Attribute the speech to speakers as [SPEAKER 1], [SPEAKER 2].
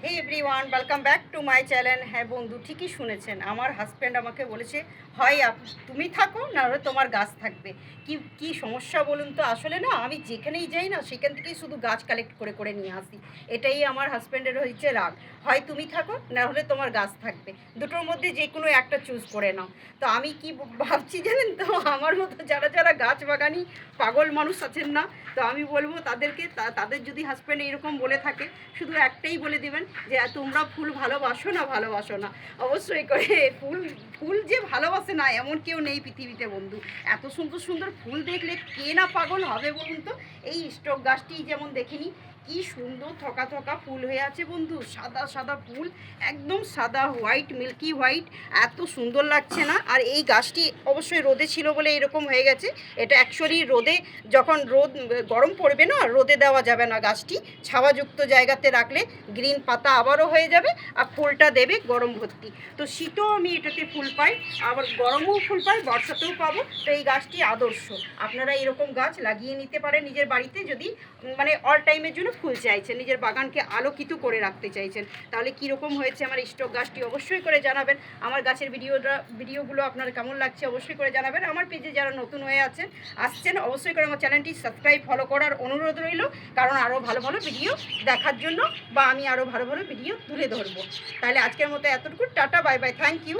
[SPEAKER 1] Hey everyone, welcome back to my channel. হ্যাঁ বন্ধু, ঠিকই শুনেছেন, আমার হাজব্যান্ড আমাকে বলেছে হয় তুমি থাকো না হলে তোমার গাছ থাকবে। কি কি সমস্যা বলুন তো? আসলে না, আমি যেখানেই যাই না সেখান থেকেই শুধু গাছ কালেক্ট করে করে নিয়ে আসি। এটাই আমার হাজব্যান্ডের হচ্ছে রাগ। হয় তুমি থাকো না হলে তোমার গাছ থাকবে, দুটোর মধ্যে যে কোনো একটা চুজ করে নাও। তো আমি কি ভাবছি জানেন তো, আমার মতো যারা যারা গাছ বাগানি পাগল মানুষ আছেন না, তো আমি বলবো তাদেরকে, তাদের যদি হাজব্যান্ড এরকম বলে থাকে, শুধু একটাই বলে দিবেন যে তোমরা ফুল ভালোবাসো না, ভালোবাসো না। অবশ্যই করে ফুল, ফুল যে ভালোবাসে না এমন কেউ নেই পৃথিবীতে বন্ধু। এত সুন্দর সুন্দর ফুল দেখলে কে না পাগল হবে বলুন তো? এই স্টক গাছটি যেমন দেখিনি, কি সুন্দর থকা থকা ফুল হয়ে আছে বন্ধু, সাদা সাদা ফুল, একদম সাদা হোয়াইট, মিল্কি হোয়াইট, এত সুন্দর লাগছে না? আর এই গাছটি অবশ্যই রোদে ছিল বলে এরকম হয়ে গেছে। এটা অ্যাকচুয়ালি রোদে, যখন গরম পড়বে না, রোদে দেওয়া যাবে না, গাছটি ছাওয়াযুক্ত জায়গাতে রাখলে গ্রিন পাতা আবারও হয়ে যাবে আর ফুলটা দেবে গরম ভর্তি। তো শীতও আমি এটাতে ফুল পাই, আবার গরমও ফুল পাই, বর্ষাতেও পাবো। তো এই গাছটি আদর্শ, আপনারা এরকম গাছ লাগিয়ে নিতে পারেন নিজের বাড়িতে, যদি মানে অল টাইমের জন্য ফুল চাইছেন, নিজের বাগানকে আলোকিত করে রাখতে চাইছেন। তাহলে কীরকম হয়েছে আমার স্টক গাছটি অবশ্যই করে জানাবেন। আমার গাছের ভিডিওগুলো আপনার কেমন লাগছে অবশ্যই করে জানাবেন। আমার পেজে যারা নতুন হয়ে আসছেন অবশ্যই করে আমার চ্যানেলটি সাবস্ক্রাইব ফলো করার অনুরোধ রইল, কারণ আরও ভালো ভালো ভিডিও দেখার জন্য, বা আমি আরও ভালো ভালো ভিডিও তুলে ধরবো। তাহলে আজকের মতো এতটুকু, টাটা, বাই বাই, থ্যাংক ইউ।